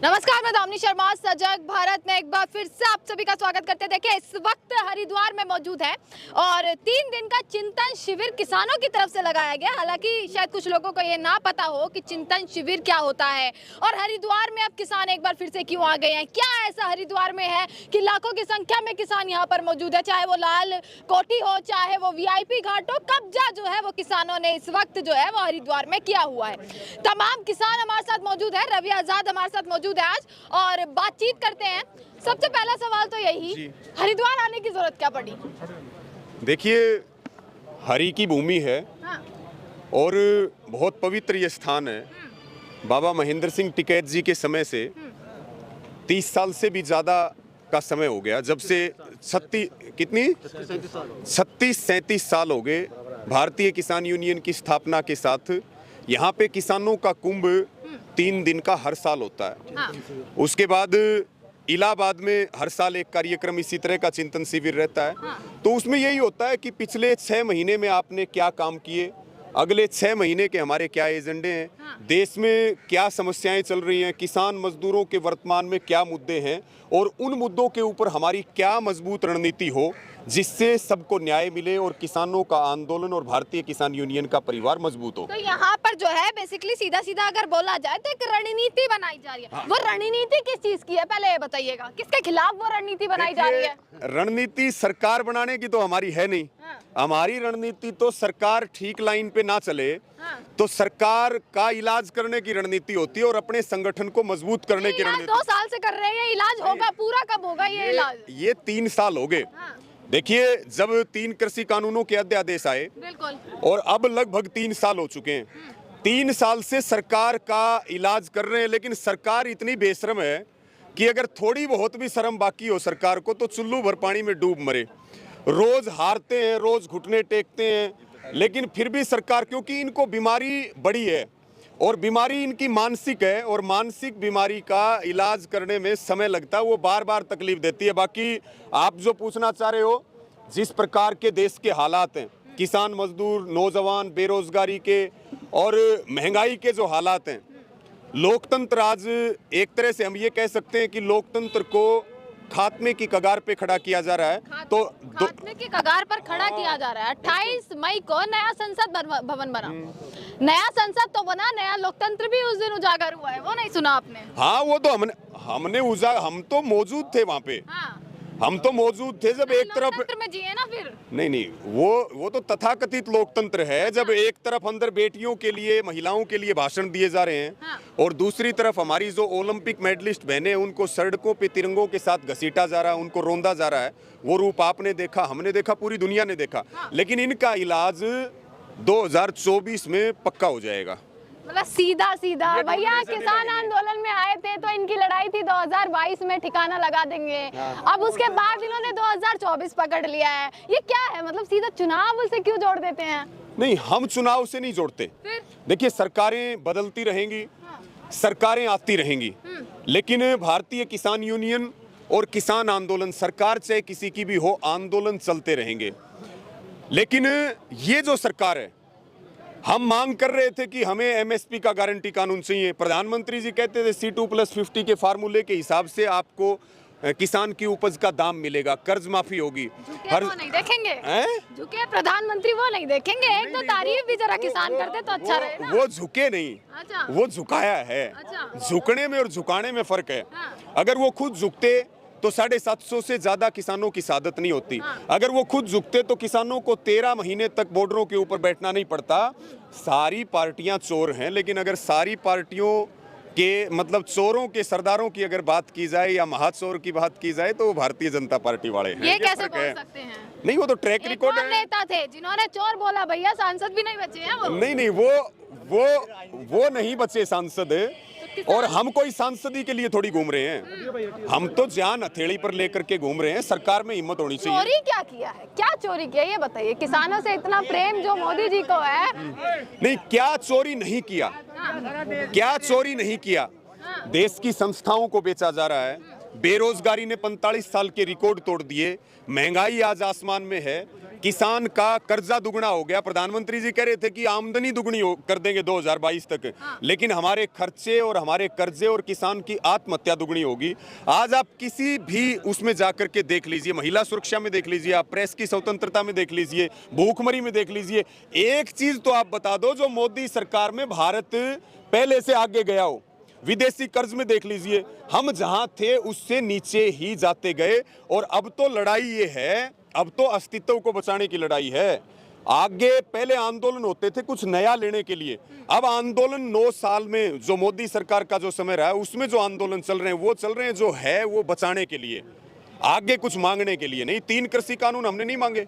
नमस्कार, मैं दामिनी शर्मा सजग भारत में एक बार फिर से आप सभी का स्वागत करते हैं। देखिए, इस वक्त हरिद्वार में मौजूद है और 3 दिन का चिंतन शिविर किसानों की तरफ से लगाया गया। हालांकि शायद कुछ लोगों को ये ना पता हो कि चिंतन शिविर क्या होता है और हरिद्वार में अब किसान एक बार फिर से क्यों आ गए हैं। क्या ऐसा हरिद्वार में है कि लाखों की संख्या में किसान यहाँ पर मौजूद है, चाहे वो लाल कोठी हो, चाहे वो VIP घाट हो। कब्जा जो है वो किसानों ने इस वक्त जो है वो हरिद्वार में किया हुआ है। तमाम किसान हमारे साथ मौजूद है, रवि आजाद हमारे साथ मौजूद है आज, और बातचीत करते हैं। सबसे पहला सवाल तो यही, हरिद्वार आने की जरूरत क्या पड़ी? देखिए, हरि की भूमि है। हाँ। और बहुत पवित्र ये स्थान है। बाबा महेंद्र सिंह टिकैत जी के समय से 30 साल से भी ज़्यादा का समय हो गया, जब से 37 साल हो गए भारतीय किसान यूनियन की स्थापना के साथ। यहाँ पे किसानों का कुंभ 3 दिन का हर साल होता है। हाँ। उसके बाद इलाहाबाद में हर साल एक कार्यक्रम इसी तरह का चिंतन शिविर रहता है। हाँ। तो उसमें यही होता है कि पिछले 6 महीने में आपने क्या काम किए, अगले 6 महीने के हमारे क्या एजेंडे हैं, हाँ। देश में क्या समस्याएं चल रही हैं, किसान मजदूरों के वर्तमान में क्या मुद्दे हैं और उन मुद्दों के ऊपर हमारी क्या मजबूत रणनीति हो जिससे सबको न्याय मिले और किसानों का आंदोलन और भारतीय किसान यूनियन का परिवार मजबूत हो। तो यहाँ पर जो है बेसिकली सीधा सीधा अगर बोला जाए तो एक रणनीति बनाई जा रही है। हाँ। वो रणनीति किस चीज की है, पहले ये बताइएगा, किसके खिलाफ वो रणनीति बनाई जा रही है? रणनीति सरकार बनाने की तो हमारी है नहीं। हाँ। हमारी रणनीति तो सरकार ठीक लाइन पे ना चले तो सरकार का इलाज करने की रणनीति होती है और अपने संगठन को मजबूत करने की रणनीति। 2 साल से कर रहे हैं, ये इलाज होगा, पूरा कब होगा ये इलाज? ये 3 साल हो गए। हाँ। देखिए, जब 3 कृषि कानूनों के अध्यादेश आए बिल्कुल। और अब लगभग 3 साल हो चुके हैं। 3 साल से सरकार का इलाज कर रहे हैं, लेकिन सरकार इतनी बेशर्म है कि अगर थोड़ी बहुत भी शर्म बाकी हो सरकार को तो चुल्लू भर पानी में डूब मरे। रोज हारते हैं, रोज घुटने टेकते हैं, लेकिन फिर भी सरकार, क्योंकि इनको बीमारी बड़ी है और बीमारी इनकी मानसिक है और मानसिक बीमारी का इलाज करने में समय लगता है, वो बार बार तकलीफ देती है। बाकी आप जो पूछना चाह रहे हो, जिस प्रकार के देश के हालात हैं, किसान मजदूर, नौजवान, बेरोजगारी के और महंगाई के जो हालात हैं, लोकतंत्र आज एक तरह से हम ये कह सकते हैं कि लोकतंत्र को खात्मे की कगार पे खड़ा किया जा रहा है। तो खात्मे की कगार पर खड़ा किया जा रहा है। 28 मई को नया संसद भवन बना। नया संसद तो बना, नया लोकतंत्र भी उस दिन उजागर हुआ है, वो नहीं सुना आपने? हाँ, वो तो हम तो मौजूद थे वहाँ पे। हाँ। हम तो मौजूद थे जब एक तरफ लोकतंत्र में जिए ना फिर। नहीं, वो तो तथाकथित लोकतंत्र है, जब एक तरफ अंदर बेटियों के लिए, महिलाओं के लिए भाषण दिए जा रहे हैं। हाँ। और दूसरी तरफ हमारी जो ओलंपिक मेडलिस्ट बहनें हैं उनको सड़कों पे तिरंगों के साथ घसीटा जा रहा है, उनको रोंदा जा रहा है। वो रूप आपने देखा, हमने देखा, पूरी दुनिया ने देखा। हाँ। लेकिन इनका इलाज 2024 में पक्का हो जाएगा। मतलब सीधा सीधा भैया, किसान आंदोलन में आए थे तो इनकी लड़ाई थी 2022 में ठिकाना लगा देंगे। अब उसके बाद इन्होंने 2024 पकड़ लिया है। ये क्या है, मतलब सीधा चुनाव से क्यों जोड़ देते हैं? नहीं, हम चुनाव से नहीं जोड़ते। देखिए, सरकारें बदलती रहेंगी, सरकारें आती रहेंगी, लेकिन भारतीय किसान यूनियन और किसान आंदोलन, सरकार चाहे किसी की भी हो, आंदोलन चलते रहेंगे। लेकिन ये जो सरकार है, हम मांग कर रहे थे कि हमें MSP का गारंटी कानून चाहिए। प्रधानमंत्री जी कहते थे C2+50 के फार्मूले के हिसाब से आपको किसान की उपज का दाम मिलेगा, कर्ज माफी होगी। वो नहीं देखेंगे? झुके प्रधानमंत्री वो नहीं देखेंगे? एक दो तारीफ भी जरा किसान करते तो अच्छा रहे ना। वो झुके नहीं। अच्छा। वो झुकाया है। अच्छा। झुकने में और झुकाने में फर्क है। हाँ। अगर वो खुद झुकते तो 750 से ज्यादा किसानों की शहादत नहीं होती। हाँ। अगर वो खुद झुकते तो किसानों को 13 महीने तक बॉर्डरों के ऊपर बैठना नहीं पड़ता। सारी पार्टियां चोर हैं, लेकिन अगर सारी पार्टियों के मतलब चोरों के सरदारों की अगर बात की जाए या महाचोर की बात की जाए तो वो भारतीय जनता पार्टी वाले हैं। ये कैसे बोल सकते हैं? नहीं, वो तो ट्रैक रिकॉर्ड है। नेता थे जिन्होंने चोर बोला, भैया सांसद भी नहीं बचे हैं वो। नहीं, वो नहीं बचे सांसद। और हम कोई सांसदी के लिए थोड़ी घूम रहे हैं, हम तो जान हथेली पर लेकर के घूम रहे हैं। सरकार में हिम्मत होनी चाहिए। चोरी क्या किया है, क्या चोरी किया, ये बताइए। किसानों से इतना प्रेम जो मोदी जी को है। नहीं, क्या चोरी नहीं किया, क्या चोरी नहीं किया। देश की संस्थाओं को बेचा जा रहा है, बेरोजगारी ने 45 साल के रिकॉर्ड तोड़ दिए, महंगाई आज आसमान में है, किसान का कर्जा दुगना हो गया। प्रधानमंत्री जी कह रहे थे कि आमदनी दुगनी कर देंगे 2022 तक, लेकिन हमारे खर्चे और हमारे कर्जे और किसान की आत्महत्या दुगनी होगी। आज आप किसी भी उसमें जाकर के देख लीजिए, महिला सुरक्षा में देख लीजिए, आप प्रेस की स्वतंत्रता में देख लीजिए, भूखमरी में देख लीजिए। एक चीज तो आप बता दो जो मोदी सरकार में भारत पहले से आगे गया हो। विदेशी कर्ज में देख लीजिए, हम जहां थे उससे नीचे ही जाते गए। और अब तो लड़ाई ये है, अब तो अस्तित्व को बचाने की लड़ाई है। आगे पहले आंदोलन होते थे कुछ नया लेने के लिए, अब आंदोलन 9 साल में जो मोदी सरकार का जो समय रहा है उसमें जो आंदोलन चल रहे हैं वो चल रहे हैं जो है वो बचाने के लिए, आगे कुछ मांगने के लिए नहीं। 3 कृषि कानून हमने नहीं मांगे।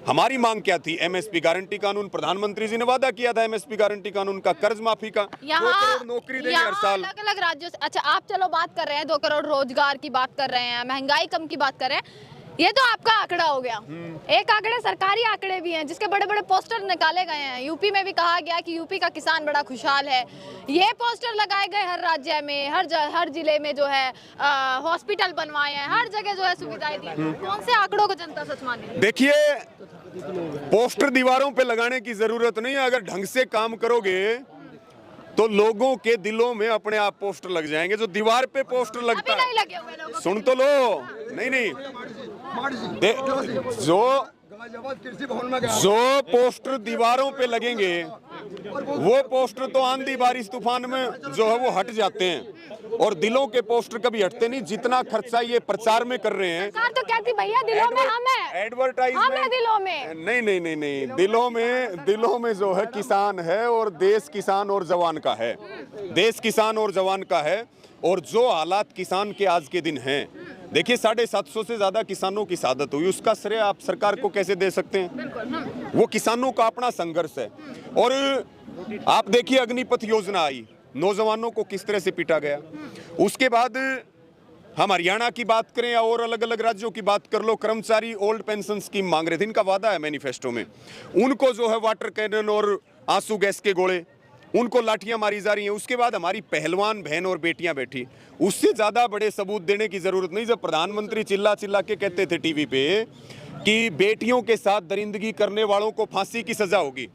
हमारी मांग क्या थी? एमएसपी गारंटी कानून। प्रधानमंत्री जी ने वादा किया था एमएसपी गारंटी कानून का, कर्ज माफी का, 2 करोड़ नौकरी देंगे हर साल। अलग अलग राज्यों से, अच्छा आप चलो बात कर रहे हैं 2 करोड़ रोजगार की बात कर रहे हैं, महंगाई कम की बात कर रहे हैं, ये तो आपका आंकड़ा हो गया। एक आंकड़े सरकारी आंकड़े भी हैं जिसके बड़े बड़े पोस्टर निकाले गए हैं। यूपी में भी कहा गया कि यूपी का किसान बड़ा खुशहाल है। ये पोस्टर लगाए गए हर राज्य में, हर जिले में जो है हॉस्पिटल बनवाए हैं, हर जगह जो है सुविधाएं दी। कौन से आंकड़ों को जनता सच माने? देखिए, पोस्टर दीवारों पे लगाने की जरूरत नहीं है। अगर ढंग से काम करोगे तो लोगों के दिलों में अपने आप पोस्टर लग जाएंगे। जो दीवार पे पोस्टर लगता अभी है, नहीं लगे हुए लोगों सुन तो लो, नहीं जो पोस्टर दीवारों पे लगेंगे वो पोस्टर तो आंधी बारिश तूफान में जो है वो हट जाते हैं, और दिलों के पोस्टर कभी हटते नहीं। जितना खर्चा ये प्रचार में कर रहे हैं, सरकार तो कहती भैया दिलों में हम हैं, एडवर्टाइजमेंट, हम हैं दिलों में। नहीं, दिलों में जो है किसान है, और देश किसान और जवान का है, देश किसान और जवान का है। और जो हालात किसान के आज के दिन हैं, देखिए 750 से ज्यादा किसानों की शहादत हुई, उसका श्रेय आप सरकार को कैसे दे सकते हैं? वो किसानों का अपना संघर्ष है। और आप देखिए अग्निपथ योजना आई, नौजवानों को किस तरह से पीटा गया। उसके बाद हम हरियाणा की बात करें या और अलग अलग राज्यों की बात कर लो, कर्मचारी ओल्ड पेंशन स्कीम मांग रहे थे, इनका वादा है मैनिफेस्टो में, उनको जो है वाटर कैनन और आंसू गैस के गोले, उनको लाठियां मारी जा रही हैं। उसके बाद हमारी पहलवान बहन और बेटियां बैठी, उससे ज्यादा बड़े सबूत देने की जरूरत नहीं। जब प्रधानमंत्री चिल्ला चिल्ला के कहते थे टीवी पे कि बेटियों के साथ दरिंदगी करने वालों को फांसी की सजा होगी,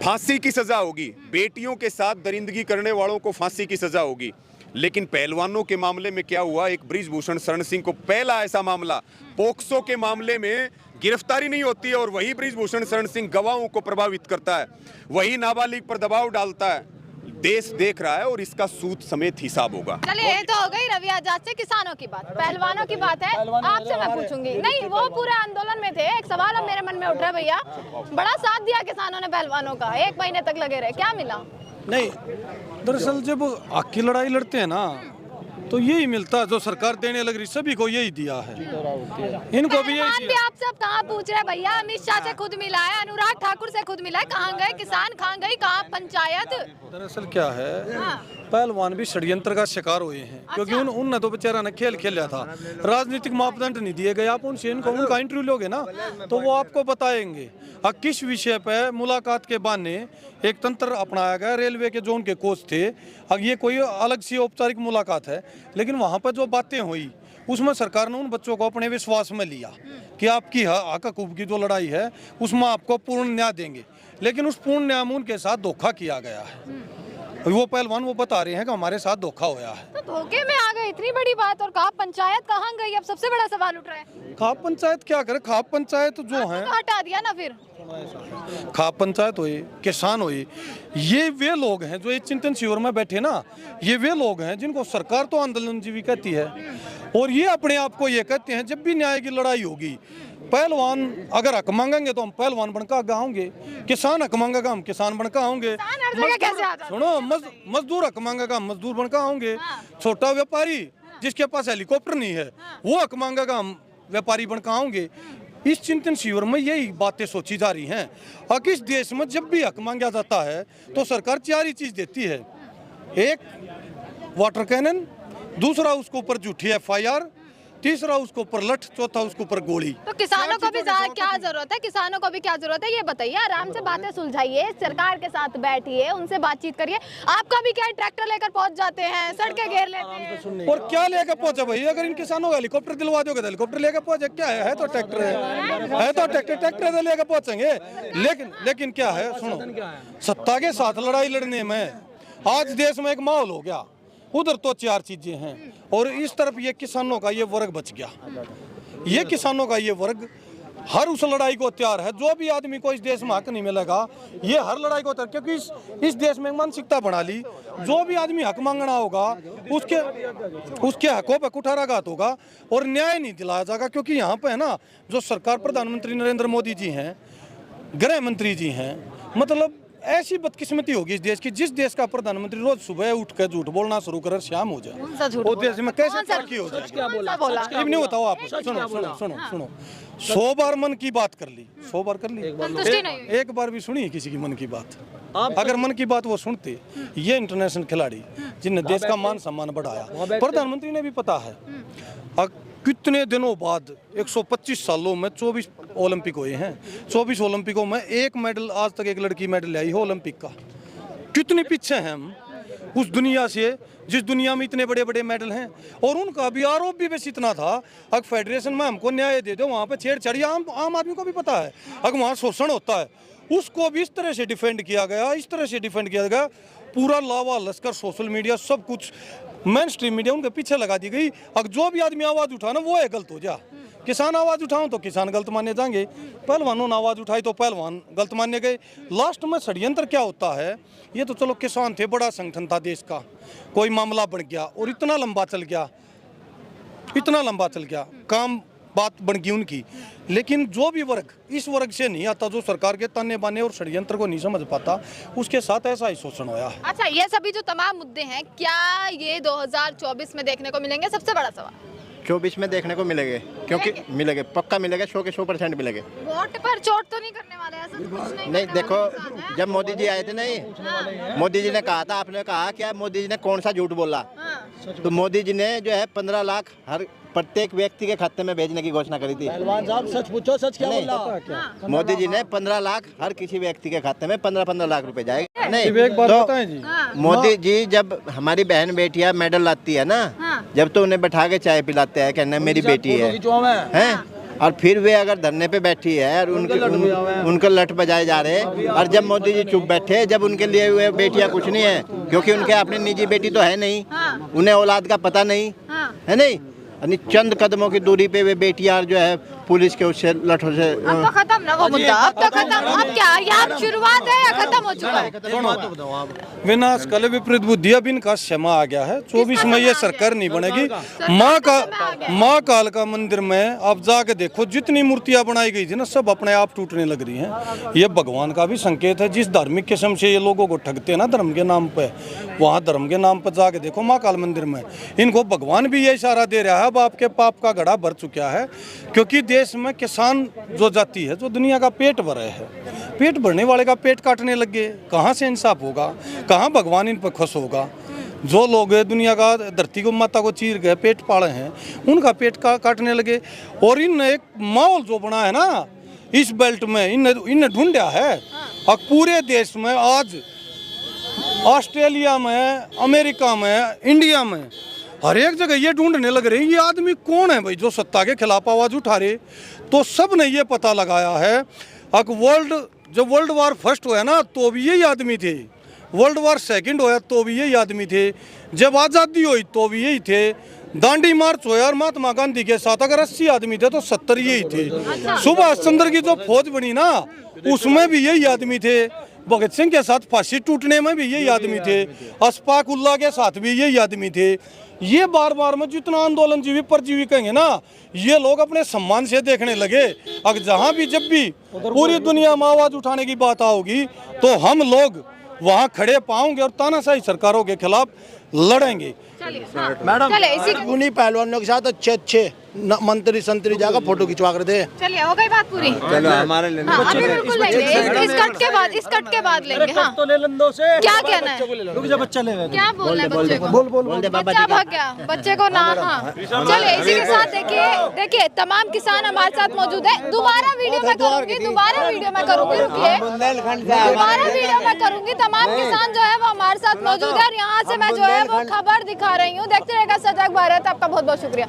फांसी की सजा होगी, बेटियों के साथ दरिंदगी करने वालों को फांसी की सजा होगी। लेकिन पहलवानों के मामले में क्या हुआ? एक बृजभूषण शरण सिंह को पहला ऐसा मामला, पोक्सो के मामले में गिरफ्तारी नहीं होती है, और वही बृजभूषण शरण सिंह गवाहों को प्रभावित करता है, वही नाबालिग पर दबाव डालता है। देश देख रहा है और इसका सूद समेत हिसाब होगा। चलिए, ये तो हो गई रवि आजाद से किसानों की बात। पहलवानों की बात है, आपसे मैं पूछूंगी। नहीं, वो पूरे आंदोलन में थे। एक सवाल अब मेरे मन में उठ रहा है भैया, बड़ा साथ दिया किसानों ने पहलवानों का, 1 महीने तक लगे रहे, क्या मिला? नहीं, दरअसल जब आग की लड़ाई लड़ते हैं ना तो यही मिलता है जो सरकार देने लग रही, सभी को यही दिया है, इनको भी यही भी आप सब कहाँ पूछ रहे भैया? अमित शाह से खुद मिला है, अनुराग ठाकुर से खुद मिला है, कहाँ गए किसान, कहाँ गई कहाँ पंचायत? दरअसल क्या है, पहलवान भी षड्यंत्र का शिकार हुए हैं, क्योंकि उनने तो बेचारा ने खेल खेला था, राजनीतिक मापदंड नहीं दिए गए। आप उनसे उनका इंटरव्यू लोगे ना तो वो आपको बताएंगे किस विषय पे मुलाकात के बहाने एक तंत्र अपनाया गया। रेलवे के जो उनके कोच थे, अब ये कोई अलग सी औपचारिक मुलाकात है, लेकिन वहाँ पर जो बातें हुई उसमें सरकार ने उन बच्चों को अपने विश्वास में लिया कि आपकी हक हकूक की जो लड़ाई है उसमें आपको पूर्ण न्याय देंगे, लेकिन उस पूर्ण न्याय में उनके साथ धोखा किया गया है। वो पहलवान वो बता रहे हैं कि हमारे साथ धोखा होया है। तो धोखे में आ गए, इतनी बड़ी बात, और खाप पंचायत कहाँ गई? अब सबसे बड़ा सवाल उठ रहा है, खाप पंचायत क्या करे? खाप पंचायत जो है तो हटा दिया ना फिर। खाप पंचायत हुई, किसान हुई, ये वे लोग हैं जो इस चिंतन शिविर में बैठे ना, ये वे लोग हैं जिनको सरकार तो आंदोलनजीवी कहती है, और ये अपने आप को ये कहते हैं जब भी न्याय की लड़ाई होगी, पहलवान अगर हक मांगेंगे तो हम पहलवान बनकर आगे आओगे, किसान हक मांगेगा हम किसान बनकर आओगे, सुनो मजदूर हक मांगेगा हम मजदूर बनकर आओगे, छोटा व्यापारी जिसके पास हेलीकॉप्टर नहीं है वो हक मांगेगा हम व्यापारी बनकर आओगे। इस चिंतन शिविर में यही बातें सोची जा रही हैं। और इस देश में जब भी हक मांगा जाता है तो सरकार 4 ही चीज देती है, एक वाटर कैनन, दूसरा उसके ऊपर झूठी FIR, तीसरा उसको ऊपर लठ, चौथा उसके ऊपर गोली। तो किसानों को भी क्या जरूरत है, किसानों को भी क्या जरूरत है ये बताइए। आराम से बातें सुलझाइए, सरकार के साथ बैठिए, उनसे बातचीत करिए। आपका भी क्या है, ट्रैक्टर लेकर पहुंच जाते हैं, सड़कें घेर लेते हैं। और क्या लेकर पहुंचे भाई? अगर इन किसानों को हेलीकॉप्टर दिलवा दोगे तो हेलीकॉप्टर लेकर पहुंचे। क्या है तो ट्रैक्टर है तो ट्रैक्टर से लेकर पहुंचेंगे। लेकिन क्या है, सुनो, सत्ता के साथ लड़ाई लड़ने में आज देश में एक माहौल हो गया। उधर तो 4 चीजें हैं और इस तरफ ये किसानों का ये वर्ग बच गया। ये किसानों का ये वर्ग हर उस लड़ाई को तैयार है। जो भी आदमी को इस देश में हक नहीं मिलेगा, ये हर लड़ाई को तैयार, क्योंकि इस देश में मानसिकता बना ली। जो भी आदमी हक मांगना होगा उसके हकों पर कुठाराघात होगा और न्याय नहीं दिलाया जाएगा। क्योंकि यहाँ पे है ना, जो सरकार प्रधानमंत्री नरेंद्र मोदी जी हैं, गृह मंत्री जी हैं, मतलब ऐसी बदकिस्मती होगी इस देश की। जिस देश का प्रधानमंत्री रोज सुबह उठ कर झूठ बोलना शुरू कर शाम हो जाए, वो देश में कैसे तरक्की हो जाए? नहीं बताओ आप। सुनो 100 बार मन की बात कर ली, 100 बार कर ली, एक बार भी सुनी किसी की मन की बात? अगर मन की बात वो सुनते, ये इंटरनेशनल खिलाड़ी जिन्हें देश का मान सम्मान बढ़ाया, प्रधानमंत्री ने भी पता है कितने दिनों बाद 125 सालों में 24 ओलंपिक हुए हैं। 24 ओलंपिकों में एक मेडल आज तक एक लड़की मेडल आई है ओलंपिक का। कितनी पीछे हैं हम उस दुनिया से जिस दुनिया में इतने बड़े बड़े मेडल हैं। और उनका भी आरोप भी बस इतना था, अगर फेडरेशन में हमको न्याय दे दो, वहाँ पे छेड़छाड़ी आम आदमी को भी पता है, अगर वहाँ शोषण होता है उसको भी इस तरह से डिफेंड किया गया, इस तरह से डिफेंड किया गया। पूरा लावा लश्कर, सोशल मीडिया, सब कुछ मेन स्ट्रीम मीडिया उनके पीछे लगा दी गई। अगर जो भी आदमी आवाज उठाना वो है गलत हो जा। किसान आवाज उठाओ तो किसान गलत माने जाएंगे, पहलवानों ने आवाज उठाई तो पहलवान गलत माने गए। लास्ट में षड्यंत्र क्या होता है, ये तो चलो किसान थे, बड़ा संगठन था देश का, कोई मामला बढ़ गया और इतना लंबा चल गया, काम बात बन गई उनकी। लेकिन जो भी वर्ग इस वर्ग से नहीं आता, जो सरकार के ताने बाने और षड्यंत्र को नहीं समझ पाता, उसके साथ ऐसा ही शोषण होया। अच्छा, ये सभी जो तमाम मुद्दे हैं, क्या ये 2024 में देखने को मिलेंगे? सबसे बड़ा सवाल 24 में देखने को मिलेंगे, क्योंकि मिलेंगे, पक्का मिलेगा, 100 के 100% मिलेगे। वोट पर चोट तो नहीं करने वाले, ऐसा तो कुछ नहीं देखो, जब मोदी जी आए थे नहीं, मोदी जी ने कहा था, आपने कहा क्या मोदी जी ने कौन सा झूठ बोला? तो मोदी जी ने जो है 15 लाख हर प्रत्येक व्यक्ति के खाते में भेजने की घोषणा करी थी। पहलवान साहब सच पूछो, सच क्या बोला? मोदी जी ने 15 लाख हर किसी व्यक्ति के खाते में 15-15 लाख रुपए जाएगा। नहीं एक बात तो बताएं जी, मोदी जी जब हमारी बहन बेटियां मेडल लाती है ना, जब तो उन्हें बैठा के चाय पिलाते हैं, कहना मेरी बेटी है, और फिर वे अगर धरने पे बैठी है और उनके लठ बजाए जा रहे हैं, और जब मोदी जी चुप बैठे, जब उनके लिए वे बेटियां कुछ नहीं है, क्योंकि उनके अपनी निजी बेटी तो है नहीं, उन्हें औलाद का पता नहीं है, नहीं चंद कदमों की दूरी पे वे बेटियां जो है पुलिस के उससे लठों से। अब तो खत्म ना वो मुद्दा, अब तो खत्म। अब क्या ये शुरुआत है या खत्म हो चुका है? विनाश काले विपरीत बुद्धि, अब इनका क्षमा आ गया है। 24 में ये सरकार नहीं बनेगी। माँ काल का मंदिर में आप जाके देखो, जितनी मूर्तियां बनाई गई थी ना, सब अपने आप टूटने लग रही हैं। ये भगवान का भी संकेत है। जिस धार्मिक किस्म से ये लोगों को ठगते हैं ना धर्म के नाम पे, वहाँ धर्म के नाम पर जाके देखो माँ काल मंदिर में, इनको भगवान भी ये इशारा दे रहा है, अब आपके पाप का घड़ा भर चुका है। क्योंकि देश में किसान जो जाति है, जो दुनिया का पेट भरे है, पेट भरने वाले का पेट काटने लग गए, कहाँ से इंसाफ होगा? कहाँ भगवान इन पर खुश होगा? जो लोग दुनिया का धरती को माता को चीर गए पेट पाले हैं, उनका पेट काटने लगे। और इन एक माहौल जो बना है ना इस बेल्ट में, इन ढूंढा है। और पूरे देश में आज ऑस्ट्रेलिया में, अमेरिका में, इंडिया में, हर एक जगह ये ढूंढने लग रही, ये आदमी कौन है भाई जो सत्ता के खिलाफ आवाज उठा रहे। तो सब ने ये पता लगाया है। अब जब वर्ल्ड वार फर्स्ट हुआ ना, तो भी यही आदमी थे। वर्ल्ड वार सेकंड हुआ तो भी यही आदमी थे। जब आज़ादी हुई तो भी यही थे। दांडी मार्च हुआ और महात्मा गांधी के साथ अगर 80 आदमी थे तो 70 यही थे। सुभाष चंद्र की जो फौज बनी ना, उसमें भी यही आदमी थे। भगत सिंह के साथ फांसी टूटने में भी यही आदमी थे। अशफाक उल्लाह के साथ भी यही आदमी थे। ये बार बार में जितना आंदोलन जीवी परजीवी कहेंगे ना, ये लोग अपने सम्मान से देखने लगे। अब जहाँ भी जब भी पूरी दुनिया में आवाज उठाने की बात आओगी तो हम लोग वहाँ खड़े पाओगे और तानाशाही सरकारों के खिलाफ लड़ेंगे। चलिए हाँ, मैडम चलिए इसी उन्हीं पहलवानों के साथ अच्छे मंत्री संतरी जाकर फोटो खिंचवा कर दे। चलिए हो गई बात पूरी। चलो हमारे लेने हाँ, अभी बिल्कुल लेंगे इस कट के बाद लेंगे। हाँ तो ले लंदो से क्या कहना है, रुक जा बच्चा ले क्या बोलना है बच्चे को? बोल दे बाबा बच्चा भाग गया, बच्चे को ना। हाँ चलिए इसी के साथ देखिए तमाम किसान हमारे साथ मौजूद है। दोबारा वीडियो में करूंगी रुकिए, दोबारा वीडियो में करूंगी। तमाम किसान जो है वो हमारे साथ मौजूद है और यहाँ से मैं जो है वो खबर दिखा रही हूँ। देखते रहेगा सजग भारत। आपका बहुत बहुत शुक्रिया।